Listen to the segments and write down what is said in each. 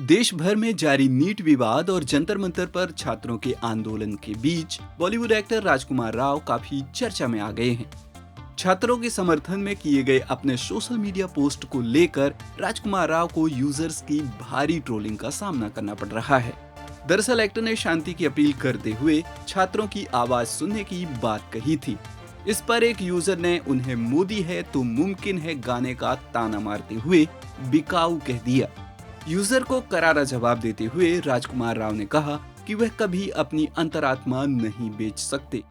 देश भर में जारी नीट विवाद और जंतर मंतर पर छात्रों के आंदोलन के बीच बॉलीवुड एक्टर राजकुमार राव काफी चर्चा में आ गए हैं। छात्रों के समर्थन में किए गए अपने सोशल मीडिया पोस्ट को लेकर राजकुमार राव को यूजर्स की भारी ट्रोलिंग का सामना करना पड़ रहा है। दरअसल एक्टर ने शांति की अपील करते हुए छात्रों की आवाज सुनने की बात कही थी। इस पर एक यूजर ने उन्हें मोदी है तो मुमकिन है गाने का ताना मारते हुए बिकाऊ कह दिया। यूजर को करारा जवाब देते हुए राजकुमार राव ने कहा कि वह कभी अपनी अंतरात्मा नहीं बेच सकते।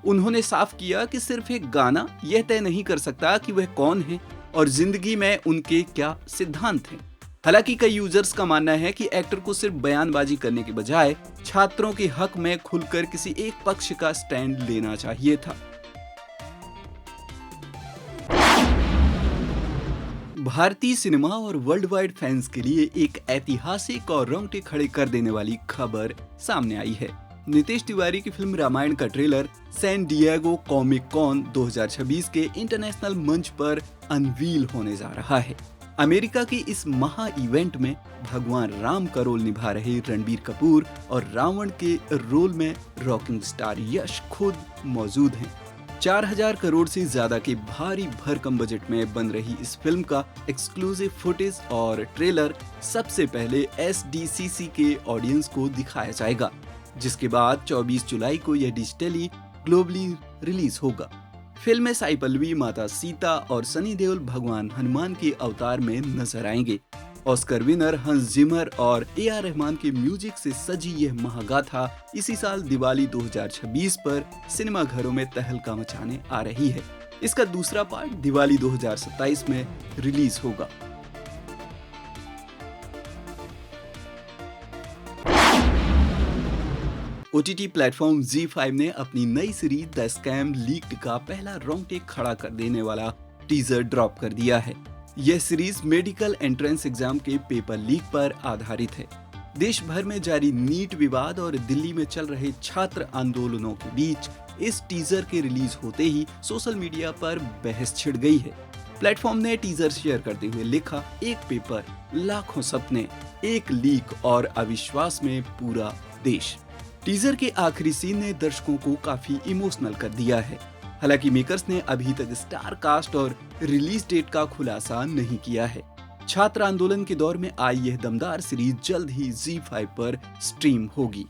उन्होंने साफ किया कि सिर्फ एक गाना यह तय नहीं कर सकता कि वह कौन है और जिंदगी में उनके क्या सिद्धांत हैं। हालांकि कई यूजर्स का मानना है कि एक्टर को सिर्फ बयानबाजी करने के बजाय छात्रों के हक में खुलकर किसी एक पक्ष का स्टैंड लेना चाहिए था। भारतीय सिनेमा और वर्ल्ड वाइड फैंस के लिए एक ऐतिहासिक और रोंगटे खड़े कर देने वाली खबर सामने आई है। नितेश तिवारी की फिल्म रामायण का trailer San Diego Comic Con 2026 के इंटरनेशनल मंच पर अनवील होने जा रहा है। अमेरिका की इस महा इवेंट में भगवान राम का रोल निभा रहे रणबीर कपूर और रावण के रोल में रॉकिंग स्टार यश खुद मौजूद हैं। 4000 करोड़ से ज्यादा के भारी भरकम बजट में बन रही इस फिल्म का एक्सक्लूसिव फुटेज और ट्रेलर सबसे पहले SDCC के ऑडियंस को दिखाया जाएगा, जिसके बाद 24 जुलाई को यह डिजिटली ग्लोबली रिलीज होगा। फिल्म में साई पल्लवी माता सीता और सनी देओल भगवान हनुमान के अवतार में नजर आएंगे। ऑस्कर विनर हंस जिमर और AR रहमान के म्यूजिक से सजी यह महागाथा इसी साल दिवाली 2026 पर सिनेमाघरों में तहलका मचाने आ रही है। इसका दूसरा पार्ट दिवाली 2027 में रिलीज होगा। OTT प्लेटफॉर्म ZEE5 ने अपनी नई सीरीज द स्कैम लीक्ड का पहला रोंगटे खड़ा कर देने वाला टीजर ड्रॉप कर दिया है। यह सीरीज मेडिकल एंट्रेंस एग्जाम के पेपर लीक पर आधारित है। देश भर में जारी नीट विवाद और दिल्ली में चल रहे छात्र आंदोलनों के बीच इस टीजर के रिलीज होते ही सोशल मीडिया पर बहस छिड़ गई है। प्लेटफॉर्म ने टीजर शेयर करते हुए लिखा, एक पेपर, लाखों सपने, एक लीक और अविश्वास में पूरा देश। टीजर के आखिरी सीन ने दर्शकों को काफी इमोशनल कर दिया है। हालांकि मेकर्स ने अभी तक स्टार कास्ट और रिलीज डेट का खुलासा नहीं किया है। छात्र आंदोलन के दौर में आई यह दमदार सीरीज जल्द ही ZEE5 पर स्ट्रीम होगी।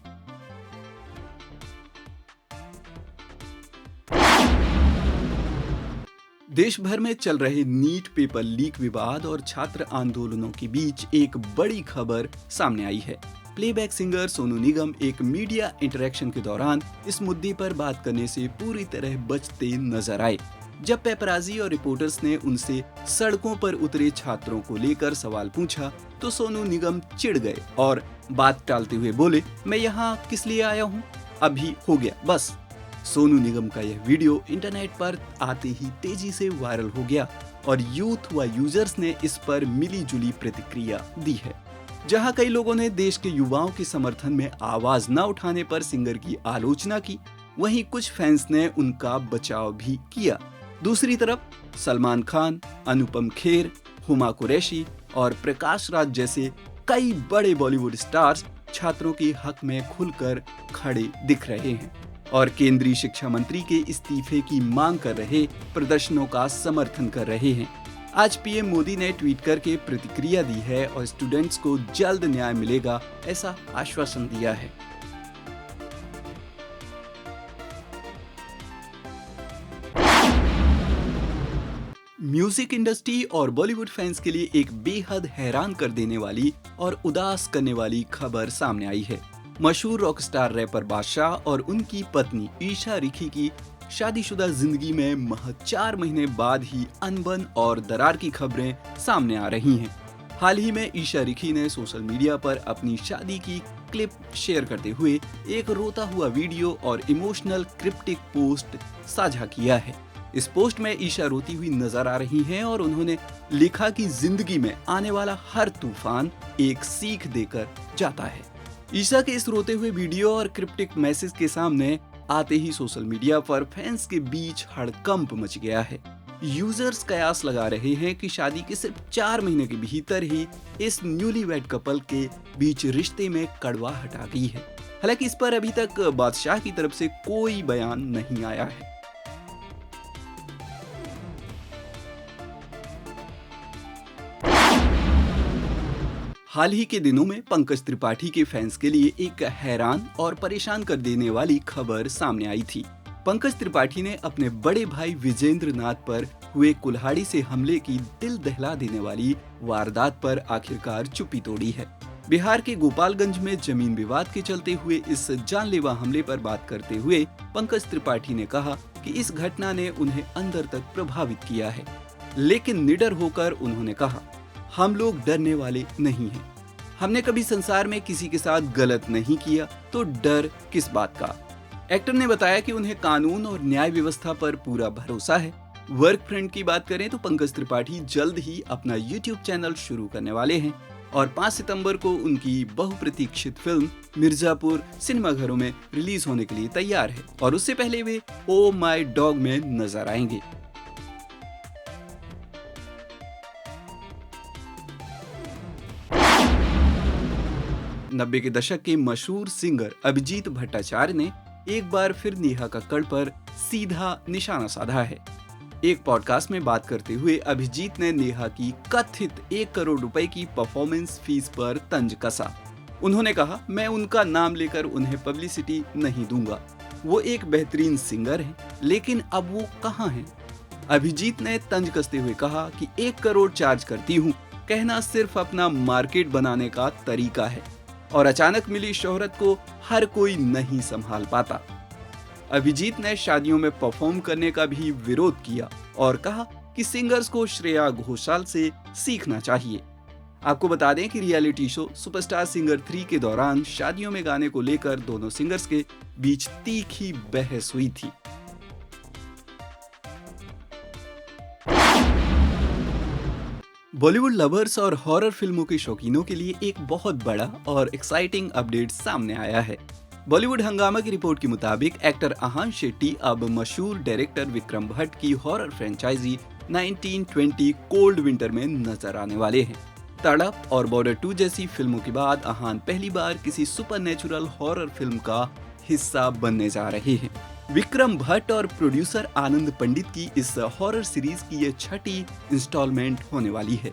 देश भर में चल रहे नीट पेपर लीक विवाद और छात्र आंदोलनों के बीच एक बड़ी खबर सामने आई है। प्लेबैक सिंगर सोनू निगम एक मीडिया इंटरेक्शन के दौरान इस मुद्दे पर बात करने से पूरी तरह बचते नजर आए। जब पेपराजी और रिपोर्टर्स ने उनसे सड़कों पर उतरे छात्रों को लेकर सवाल पूछा तो सोनू निगम चिढ़ गए और बात टालते हुए बोले, मैं यहाँ किस लिए आया हूँ, अभी हो गया बस। सोनू निगम का यह वीडियो इंटरनेट पर आते ही तेजी से वायरल हो गया और यूथ व यूजर्स ने इस पर मिली जुली प्रतिक्रिया दी है। जहां कई लोगों ने देश के युवाओं के समर्थन में आवाज न उठाने पर सिंगर की आलोचना की, वहीं कुछ फैंस ने उनका बचाव भी किया। दूसरी तरफ सलमान खान, अनुपम खेर, हुमा कुरैशी और प्रकाश राज जैसे कई बड़े बॉलीवुड स्टार्स छात्रों के हक में खुलकर खड़े दिख रहे हैं और केंद्रीय शिक्षा मंत्री के इस्तीफे की मांग कर रहे प्रदर्शनों का समर्थन कर रहे हैं। आज PM मोदी ने ट्वीट करके प्रतिक्रिया दी है और स्टूडेंट्स को जल्द न्याय मिलेगा ऐसा आश्वासन दिया है। म्यूजिक इंडस्ट्री और बॉलीवुड फैंस के लिए एक बेहद हैरान कर देने वाली और उदास करने वाली खबर सामने आई है। मशहूर रॉकस्टार रैपर बादशाह और उनकी पत्नी ईशा रिखी की शादीशुदा जिंदगी में महज 4 महीने बाद ही अनबन और दरार की खबरें सामने आ रही हैं। हाल ही में ईशा रिखी ने सोशल मीडिया पर अपनी शादी की क्लिप शेयर करते हुए एक रोता हुआ वीडियो और इमोशनल क्रिप्टिक पोस्ट साझा किया है। इस पोस्ट में ईशा रोती हुई नजर आ रही हैं और उन्होंने लिखा कि जिंदगी में आने वाला हर तूफान एक सीख देकर जाता है। ईशा के इस रोते हुए वीडियो और क्रिप्टिक मैसेज के सामने आते ही सोशल मीडिया पर फैंस के बीच हड़कंप मच गया है। यूजर्स कयास लगा रहे हैं कि शादी के सिर्फ 4 महीने के भीतर ही इस न्यूलीवेड कपल के बीच रिश्ते में कड़वाहट आ गई है। हालांकि इस पर अभी तक बादशाह की तरफ से कोई बयान नहीं आया है। हाल ही के दिनों में पंकज त्रिपाठी के फैंस के लिए एक हैरान और परेशान कर देने वाली खबर सामने आई थी। पंकज त्रिपाठी ने अपने बड़े भाई विजेंद्र नाथ पर हुए कुल्हाड़ी से हमले की दिल दहला देने वाली वारदात पर आखिरकार चुप्पी तोड़ी है। बिहार के गोपालगंज में जमीन विवाद के चलते हुए इस जानलेवा हमले पर बात करते हुए पंकज त्रिपाठी ने कहा कि इस घटना ने उन्हें अंदर तक प्रभावित किया है, लेकिन निडर होकर उन्होंने कहा, हम लोग डरने वाले नहीं हैं। हमने कभी संसार में किसी के साथ गलत नहीं किया, तो डर किस बात का। एक्टर ने बताया कि उन्हें कानून और न्याय व्यवस्था पर पूरा भरोसा है। वर्क फ्रंट की बात करें तो पंकज त्रिपाठी जल्द ही अपना यूट्यूब चैनल शुरू करने वाले हैं और 5 सितंबर को उनकी बहुप्रतीक्षित फिल्म मिर्जापुर सिनेमाघरों में रिलीज होने के लिए तैयार है और उससे पहले वे ओ माय डॉग में नजर आएंगे। नब्बे के दशक के मशहूर सिंगर अभिजीत भट्टाचार्य ने एक बार फिर नेहा कक्कड़ पर सीधा निशाना साधा है। एक पॉडकास्ट में बात करते हुए अभिजीत ने नेहा की कथित 1 करोड़ रुपए की परफॉर्मेंस फीस पर तंज कसा। उन्होंने कहा, मैं उनका नाम लेकर उन्हें पब्लिसिटी नहीं दूंगा। वो एक बेहतरीन सिंगर हैं, लेकिन अब वो कहाँ हैं? अभिजीत ने तंज कसते हुए कहा कि 1 करोड़ चार्ज करती हूँ, कहना सिर्फ अपना मार्केट बनाने का तरीका है और अचानक मिली शोहरत को हर कोई नहीं संभाल पाता। अभिजीत ने शादियों में परफॉर्म करने का भी विरोध किया और कहा कि सिंगर्स को श्रेया घोषाल से सीखना चाहिए। आपको बता दें कि रियलिटी शो सुपरस्टार सिंगर 3 के दौरान शादियों में गाने को लेकर दोनों सिंगर्स के बीच तीखी बहस हुई थी। बॉलीवुड लवर्स और हॉरर फिल्मों के शौकीनों के लिए एक बहुत बड़ा और एक्साइटिंग अपडेट सामने आया है। बॉलीवुड हंगामा की रिपोर्ट के मुताबिक एक्टर आहान शेट्टी अब मशहूर डायरेक्टर विक्रम भट्ट की हॉरर फ्रेंचाइजी 1920 कोल्ड विंटर में नजर आने वाले हैं। तड़प और बॉर्डर 2 जैसी फिल्मों के बाद आहान पहली बार किसी सुपरनेचुरल हॉरर फिल्म का हिस्सा बनने जा रहे हैं। विक्रम भट्ट और प्रोड्यूसर आनंद पंडित की इस हॉरर सीरीज की ये 6ठी इंस्टॉलमेंट होने वाली है।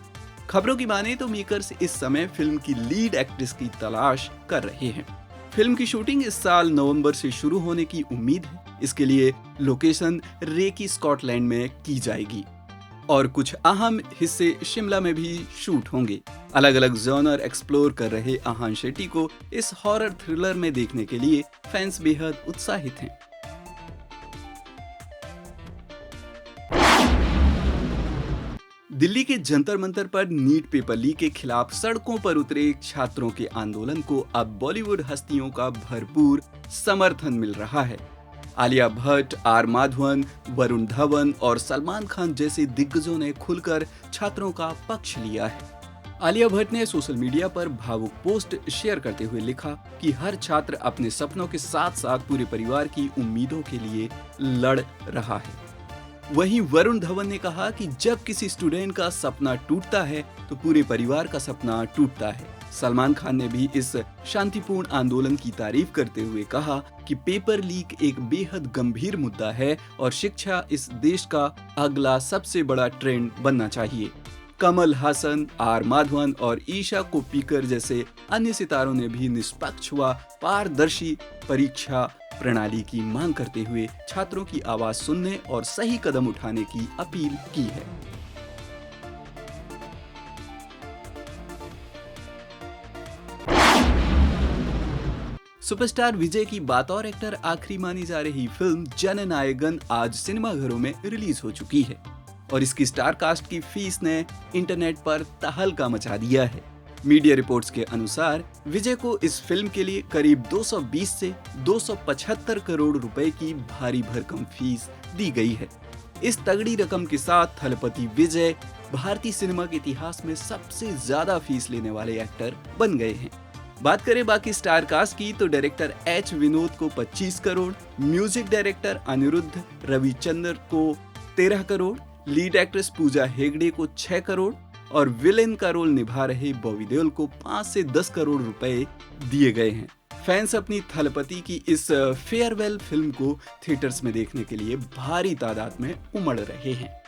खबरों की माने तो मेकर्स इस समय फिल्म की लीड एक्ट्रेस की तलाश कर रहे हैं। फिल्म की शूटिंग इस साल नवंबर से शुरू होने की उम्मीद है। इसके लिए लोकेशन रेकी स्कॉटलैंड में की जाएगी और कुछ अहम हिस्से शिमला में भी शूट होंगे। अलग अलग जॉनर एक्सप्लोर कर रहे आहान शेट्टी को इस हॉरर थ्रिलर में देखने के लिए फैंस बेहद उत्साहित हैं। दिल्ली के जंतर मंतर पर नीट पेपर लीक के खिलाफ सड़कों पर उतरे छात्रों के आंदोलन को अब बॉलीवुड हस्तियों का भरपूर समर्थन मिल रहा है। आलिया भट्ट, आर माधवन, वरुण धवन और सलमान खान जैसे दिग्गजों ने खुलकर छात्रों का पक्ष लिया है। आलिया भट्ट ने सोशल मीडिया पर भावुक पोस्ट शेयर करते हुए लिखा कि हर छात्र अपने सपनों के साथ साथ पूरे परिवार की उम्मीदों के लिए लड़ रहा है। वहीं वरुण धवन ने कहा कि जब किसी स्टूडेंट का सपना टूटता है तो पूरे परिवार का सपना टूटता है। सलमान खान ने भी इस शांतिपूर्ण आंदोलन की तारीफ करते हुए कहा कि पेपर लीक एक बेहद गंभीर मुद्दा है और शिक्षा इस देश का अगला सबसे बड़ा ट्रेंड बनना चाहिए। कमल हासन, आर माधवन और ईशा कोप्पिकर जैसे अन्य सितारों ने भी निष्पक्ष व पारदर्शी परीक्षा प्रणाली की मांग करते हुए छात्रों की आवाज सुनने और सही कदम उठाने की अपील की है। सुपरस्टार विजय की बतौर एक्टर आखिरी मानी जा रही फिल्म जननायकन आज सिनेमाघरों में रिलीज हो चुकी है और इसकी स्टार कास्ट की फीस ने इंटरनेट पर तहलका मचा दिया है। मीडिया रिपोर्ट्स के अनुसार विजय को इस फिल्म के लिए करीब 220 से 275 करोड़ रुपए की भारी भरकम फीस दी गई है। इस तगड़ी रकम के साथ थलपति विजय भारतीय सिनेमा के इतिहास में सबसे ज्यादा फीस लेने वाले एक्टर बन गए हैं। बात करें बाकी स्टार कास्ट की तो डायरेक्टर एच विनोद को 25 करोड़, म्यूजिक डायरेक्टर अनिरुद्ध रविचंद्र को 13 करोड़, लीड एक्ट्रेस पूजा हेगड़े को 6 करोड़ और विलेन का रोल निभा रहे बॉबी देओल को 5 से 10 करोड़ रुपए दिए गए हैं। फैंस अपनी थलपति की इस फेयरवेल फिल्म को थिएटर्स में देखने के लिए भारी तादाद में उमड़ रहे हैं।